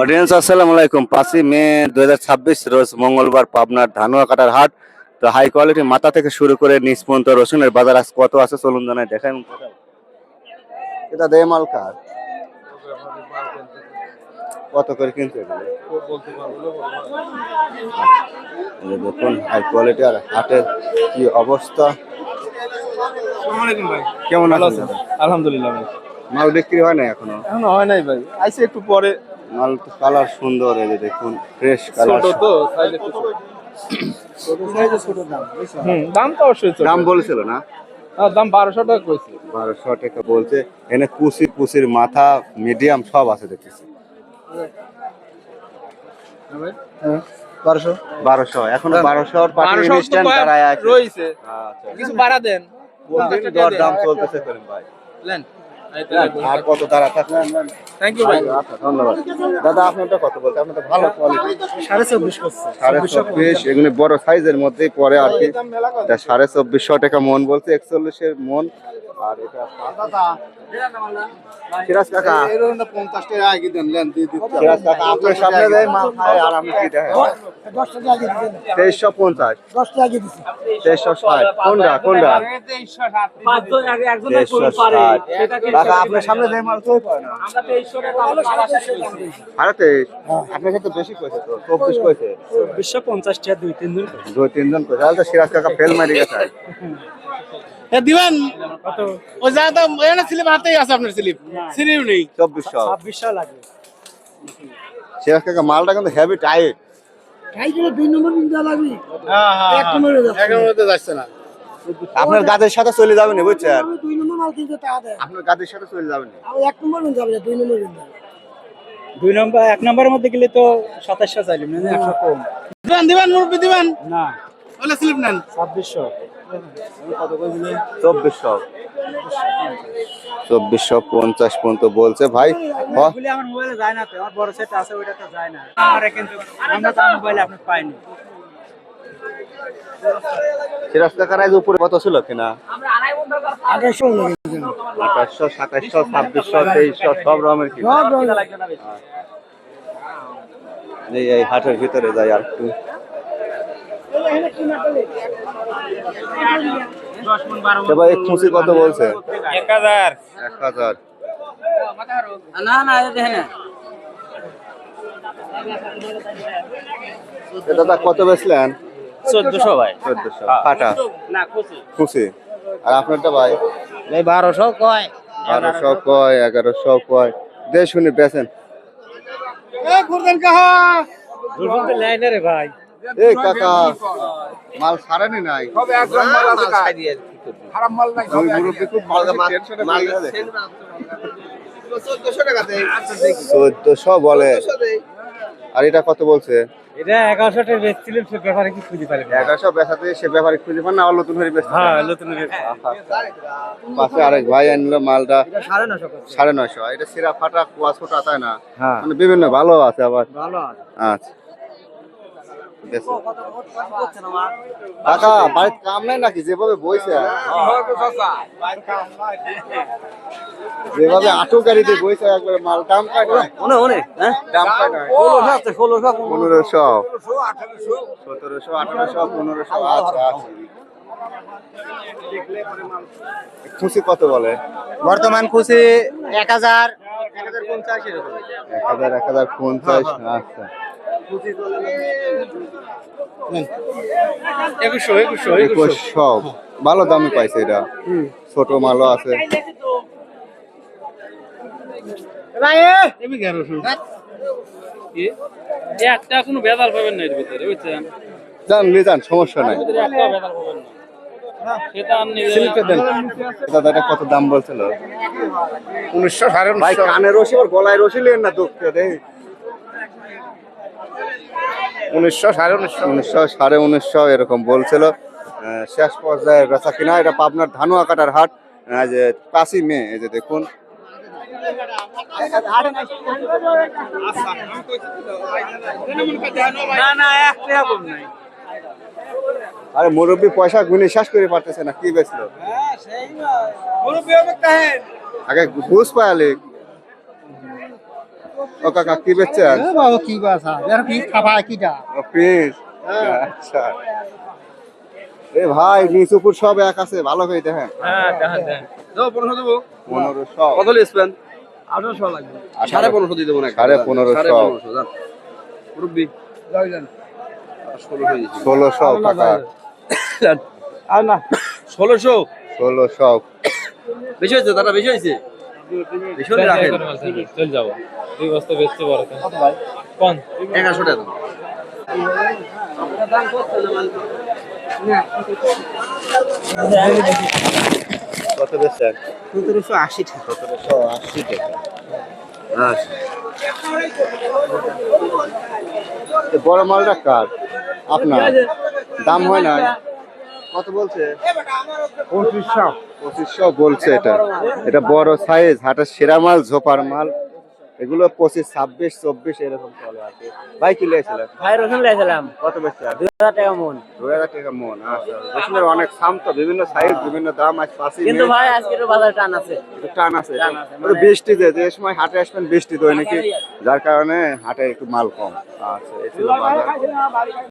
Audience আসসালামু আলাইকুম। 5ই মে 2026 রোজ মঙ্গলবার পাবনার ধানুয়া কাটার হাট। তো হাই কোয়ালিটি মাথা থেকে শুরু করে নিচ পর্যন্ত রসুনের বাজার আজ কত আছে চলুন জানাই দেখেন। এটা দে মাল কার কত করে কিনতে দেখুন হাই কোয়ালিটি আর হাটের কি অবস্থা। কেমন আছেন? আলহামদুলিল্লাহ ভাই। মাল বিক্রি হয় না এখনো? এখনো হয় নাই ভাই, আইসে একটু পরে। মাল তো কালার সুন্দর, এই যে দেখুন ফ্রেশ কালার। ছোট তো সাইজ একটু ছোট। ছোট সাইজে ছোট দাম। দাম তো অবশ্যই ছোট। দাম বলেছিল না? হ্যাঁ, দাম 1200 টাকা কইছে। 1200 টাকা বলছে। এনে কুচির মাথা মিডিয়াম সব আছে দেখতেছি। হ্যাঁ ভাই, হ্যাঁ 1200 এখনো 1200 এর পার্টি ইনস্ট্যান্ট দাঁড়ায় আছে রইছে। আচ্ছা, কিছু বাড়া দেন। দর দাম চলতেছে করিম ভাই। নেন আর কত দাঁড়া থাকলেন? থ্যাংক ইউ ভাই। আচ্ছা, ধন্যবাদ দাদা। আপনারটা কত বলতে? আপনার তো ভালো কোয়ালিটি। 24.5 করছে। 24.5 এগুলো বড় সাইজের মধ্যেই পড়ে আর কি। এটা 2450 টাকা মন বলছে, 41 এর মন। আর এটা সিরাজ কাকা, এরকম 50 টাকা আগে দেন, লেন দিয়ে দিতে। সিরাজ কাকা আপনার সামনে দেয় মাল খায় আর আমি কি দেখেন 10 টাকা আগে দিবেন। 2350 10 টাকা আগে দিছি। 2360 কোনটা 2360 কাকা আপনার সামনে দেয় মাল তো পায় না। আমরা 2300 টাকা আরে 23 আপনার কাছে বেশি কইছে তো 24 কইছে। 2450 টাকা 2-3 দিন। 2-3 জন কইছে। তাহলে তো সিরাজ কাকা ফেল মারি গেছে। এ দিবেন কত? ওই যা তো এনে স্লিপ হাতেই আছে, আপনার স্লিপ স্লিপ নেই। 2400 লাগবে। সিরাজ কাকা মালটা কিন্তু হেভি টাইট। খাই গেলে 2 নম্বর দিন লাগবে। হ্যাঁ হ্যাঁ, এক নম্বরে যাচ্ছে, এক নম্বরে যাচ্ছে না। আপনার গাদের সাথে চলে যাবেন বুঝছেন? 2 নম্বর মাল কিনতে টাকা দেয়। আপনার গাদের সাথে চলে যাবেন। আর 1 নম্বর দিন যাবে, 2 নম্বর দিন যাবে। 2 নম্বর 1 নম্বরের মধ্যে গেলে তো 2700 চাইলাম না, 100 কম। দিবেন মুরব্বি দিবেন না, ওলা স্লিপ নেন 2600। কত কই দিলে? 2450 পর্যন্ত বলছে ভাই। বলি আমার মোবাইলে যায় না তো, আমার বড় সেট আছে ওইটা তো যায় না। আরে কিন্তু আমরা তো মোবাইলে আপনি পাইনি। সিরাজ কাকার আজ উপরে কত ছিল কিনা? আমরা আড়াই বন্ধ কর 2800 লাগেছে। 2800 2700 2600 2300 সব রকমের কি সব রকম লাগবে না বেশি। এই হাটের ভিতরে যাই আর একটু। ভাই খুশি কত বলছে? 1000 1000 না না দেখেন না। দাদা কত বেচলেন? 1400 ভাই। 1400 কাটা না খুশি। আর আপনারটা ভাই? এই 1200 কয়, 1200 কয়, 1100 কয়। দে শুনি বেচেন। এই গুরদান কাহা গুরদান তো লাই না রে ভাই। এই কাকা মাল ছাড়েনি নাই? সব একদম মাল আছে কাই দিয়ে কি করবি, খারাপ মাল নাই। দুই মুরব্বি খুব টেনশনে মাল গেছে। 1400 টাকা দেই। আচ্ছা দেখি 1400 বলে। আর এটা কত বলছে? এটা 1100 টাকা বেচছিলেন, সে ব্যাপারে কি খুঁজে পারেন? 1100 বেচাতে সে ব্যাপারে খুঁজে পান না, আর নতুন হয়ে বেচতে। হ্যাঁ নতুন রেট। পাশে আরেক ভাই আনলো মালটা এটা 950 করছে। 950। এটা সিরা ফাটা কুয়া ছোটা তাই না? হ্যাঁ মানে বিভিন্ন ভালো আছে আবার। ভালো আছে। আচ্ছা কাকা বাড়িতে কাম নাই নাকি? যেভাবে বইছে যেভাবে আটো গাড়িতে বইছে একবারে মাল দাম পায় না। দাম পায় না 1500 1700 1800 1500। আচ্ছা আচ্ছা। খুশি কত বলে? বর্তমান খুশি 1000 1050 এরকম। 1050। আচ্ছা 2100 ভালো দামে পাইছে এটা। ছোট মালও আছে। একটা কোনো ভেজাল পাবেন না এর ভিতরে, বুঝছেন? জান লিজান সমস্যা নাই। একটা ভেজাল পাবেন না। সেটা আপনি দাদা এটা কত দাম বলছিল? 1900 950 ভাই কানে রশি আর গলায় রশি লেন না দুঃখে রে। 1900 1950 1900 1950 এরকম বলছিল। শেষ পর্যায়ে বেচা কিনা। এটা পাবনার ধানুয়া কাটার হাট। আজ 5ই মে। এই যে দেখুন না না একটা কম নাই। আরে মুরব্বী পয়সা গুনে শেষ করে পারতেছে না, কি বেচলো? হ্যাঁ সেই মুরব্বি হবে কাহেন আগে ঘুষ পায়ালে ও কাকা কি বেচছেন? বাবা কি বাসা এর কি খাবা কিটা ও পিস আচ্ছা। এ ভাই নিচ উপর সব এক আছে, ভালো করে দেখেন। হ্যাঁ দেখেন দেখেন দাও 1500 দেবো 1500 কত লিসবেন? 1800 লাগবে 1550 দিয়ে দেবো না 1550 জান মুরব্বি যাও যান 1600 কাকা আর না 1600 1600 বেশি হয়েছে দাদা, বেশি হয়েছে, বেশি হলে রাখেন। চল যাবো 2 বস্তা বেচতে পারো কত ভাই কোন 1100 টাকা দাও। কত বেচছেন? 1780 টাকা 1780 টাকা। আচ্ছা এ বড় মালটা কার? আপনার? দাম হয় না? কত বলছে? 2500 বলছে। এটা এটা বড় সাইজ, হাটের সেরা মাল, ঝোপার মাল। এগুলো 25, 26, 24 এরকম চলে আর কি। ভাই কি লিয়েছিলেন? ভাই রসুন লাইছিলাম কত বেচছেন? 2000 টাকা মন 2000 টাকা মন। আচ্ছা, রসুনের অনেক সাম তো, বিভিন্ন সাইজ, বিভিন্ন দাম। আজ 5ই কিন্তু মে, ভাই আজকের বাজার টান আছে একটু টান আছে। টান আছে, একটু বৃষ্টি যে সময় হাটে আসবেন বৃষ্টি তো নাকি, যার কারণে হাটে একটু মাল কম। আচ্ছা, এই ছিল বাজার।